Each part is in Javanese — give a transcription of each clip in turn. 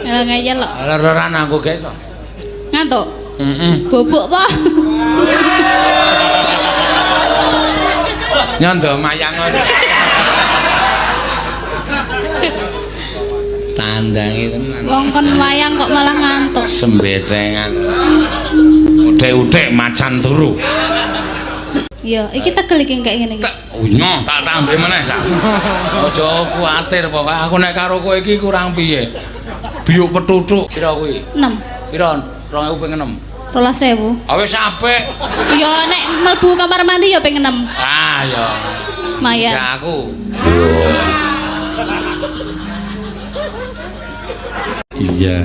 Ngeyel kok. Lereran aku guys. Ngantuk. Bubuk apa? Nyondo mayang ngono. Tandangi tenan. Wong kon wayang kok malah ngantuk. Sembetengan. Utek-utek macan turu. Iya, iki tegel iki kayak ngene iki. Nyoh, tak tambe meneh sak. Aja kuwatir pokoke aku nek karo kowe iki kurang piye. Biuk petutuk pira kuwi? 6. Pira? 2000 ping 6. 12.000. Ah wis apik. Ya nek mlebu kamar mandi ya ping 6. Ah ya. Mayan. Ya aku. Iya.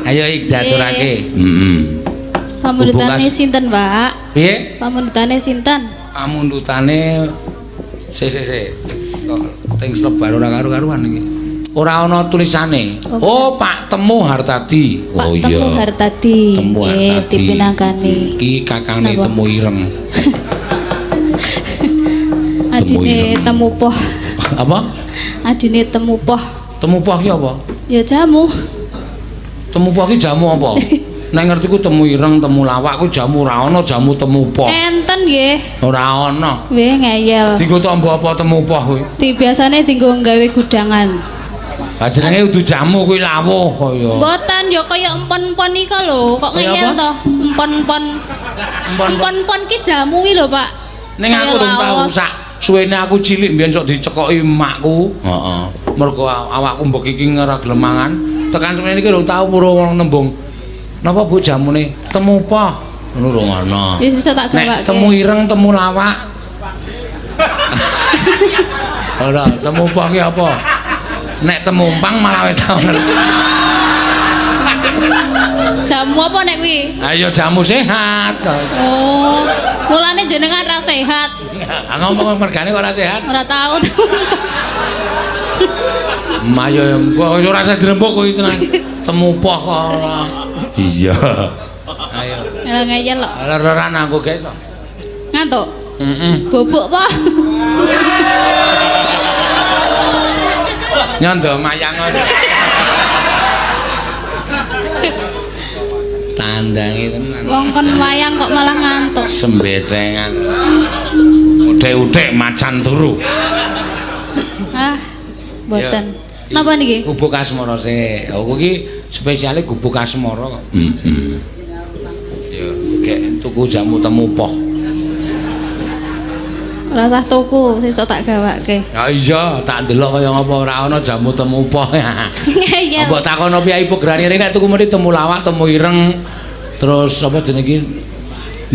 Ayo ik diaturake. Heeh. Pamundutane sinten, Pak? Piye? Pamundutane sinten? Pamundutane sik. Kok teng slebar ora karo-karuan iki. Ora ana tulisane. Oh, Pak Temu Hartadi. Oh iya. Pak Temu Hartadi. Temu Hartadi. Dipinangkani. Iki kakangane Temu Ireng. Adine Temu Poh. Apa? Adine Temu Poh. Temu Poh ki apa? Ya jamu. Temu Poh ki jamu apa? Nek ngerti ku Temu Ireng, Temu Lawak ku jamu ora ana, jamu Temu Poh. Enten nggih. Ora ana. Weh ngeyel. Dienggo tombo apa Temu Poh kuwi? Biasane dienggo gawe gudangan. Lah jenenge udu jamu kuwi lawuh kaya. Mboten ya kaya empon-empon nika lho, kok ngeyel to. Empon-empon. Empon-empon ki jamu ki lho, Pak. Ning aku rung tau sak suwene aku cilik mbiyen sok dicekoki emakku. Heeh. Mergo awakku mbok iki ora gelem mangan. Tekan semene iki rung tau muro wong nembung. Napa Bu jamune Temu Poh? Ngono rung ana. Wis iso tak gawake. Nek Temu Ireng, Temu Lawak. Ora, Temu Poh ki apa? Nek temumpang malah wis tau ngerti. Jamu apa nek kuwi? Ayo jamu sehat. Oh, mulane jenengan ra sehat. Ah ngomong mergane kok ora sehat. Ora tahu. Mayo mbok ora usah dirembuk kowe tenan. Temu Poh kok ora. Iya. Ayo. Ngeyel kok. Lereran aku guys. Ngantuk. Bubuk apa? Nyondo mayang ngono. Tandangi tenan. Wong kon wayang kok malah ngantuk. Sembetengan. Utek-utek macan turu. Ah, mboten. Napa niki? Gubuk asmara sik. Aku iki spesiale gubuk asmara kok. Heeh. Ya, gek tuku jamu Temu Poh. Ora usah tuku, sesuk tak gawake. Ya iya, tak ndelok kaya ngapa ora ana jamu Temu Poh. Iya. Mbok takono piyai Pograni rene tuku mesti Temu Lawak, Temu Ireng. Terus apa jenenge iki?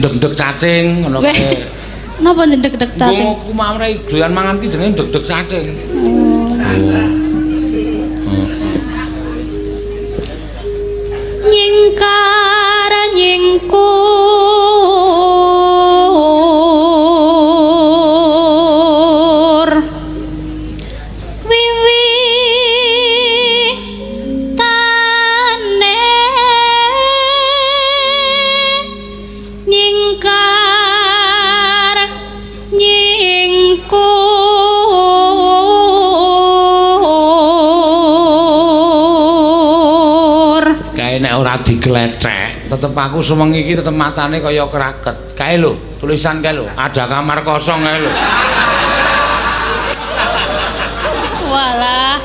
Ndek-ndek cacing ngono kae. Napa ndek-ndek cacing? Aku mamre doyan mangan ki jenenge ndek-ndek cacing. Nyingkar nyingkur wiwitane nyingkar nyingkur Kae nek ora diglethek, tetep aku sewengi iki tetep matane kaya kraket. Kae lho, tulisan kae lho, ada kamar kosong kae lho. walah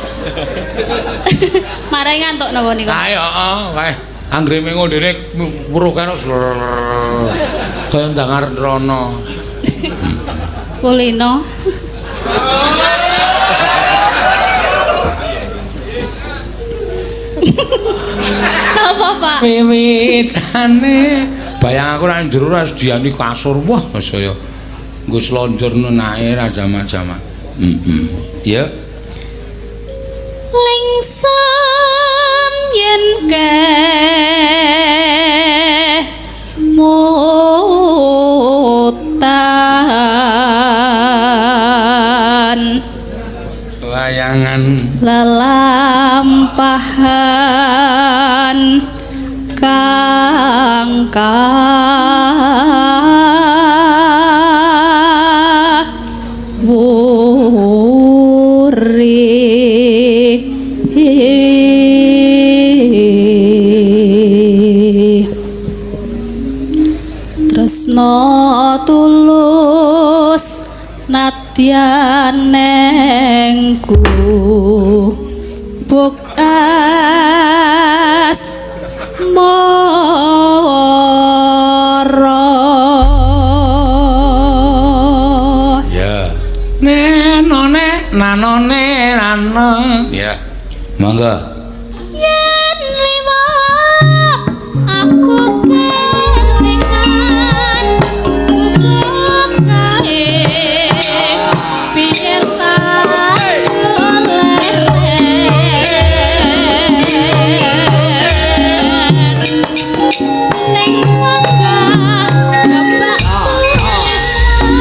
marai ngantuk napa niku Kae heeh, kae anggreme ngondene weruh kene kaya ndangar rono. kulino apa Pak? Wiwitane bayang aku nang jero ras diani kasur wah saya nggo slonjorno nae ra jama-jama. Ya. Lingsam yen ke mutan Layangan lelampahan kang kawuri tianengku bukas moro ya nenone nanone nano ya mangga yen liwat aku kelingan gubuk kae piye ta ning sangga gambak tulisan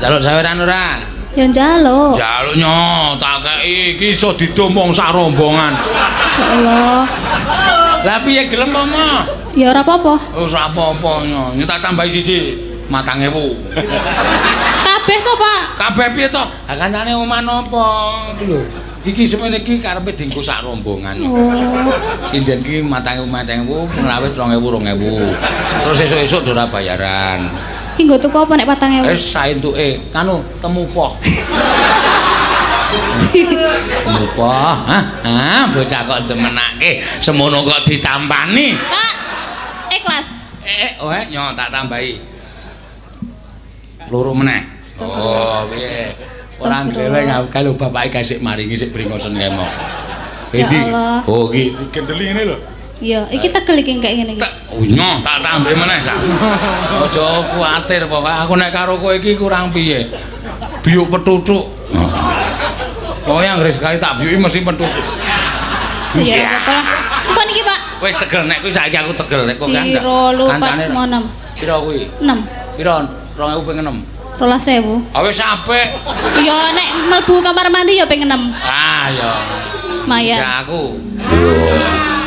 Jaluk saweran ora? Ya njaluk. Jaluk nyo, tak kei iki iso ditomong sak rombongan. Insyaallah. Lah piye gelem apa? Ya ora apa-apa. Wis ora apa-apa nyo. Nyo tak tambahi siji 4.000. Kabeh to, Pak? Kabeh piye to? Lah kancane omah napa? Iki lho. Iki semene iki karepe dienggo sak rombongan. Oh. Sinden ki 4.000, pengrawit 2.000. Terus esuk-esuk ora bayaran. Ki nggo tuku apa nek 4.000? Wis saentuke, kanu temu poh. Temu poh. Hah, bocah kok demenake, semono kok ditampani. Pak, ikhlas. Nyo tak tambahi. Loro meneh. Oh, piye? Ora ndeleng aku kalau bapake kasih maringi sik bringosen kemo. Ya Allah. Oh, iki digendeli ngene lho. Iya, iki tegel iki kayak ngene iki. Nyo, tak tambahi meneh sak. Aja kuwatir pokoke aku nek karo kowe iki kurang piye. Biuk petutuk. Pokoke anggere sekali tak biuki mesti petutuk. Ya apa lah. Apa niki, Pak? Wis tegel nek kuwi saiki aku tegel nek kok kan. Siro lupat mau 6. Piro kuwi? 6. Piro? 2.000 ping 6. 12.000. Ah wis apik. Ya nek mlebu kamar mandi ya ping 6. Ah ya. Maya. Aku. Yo.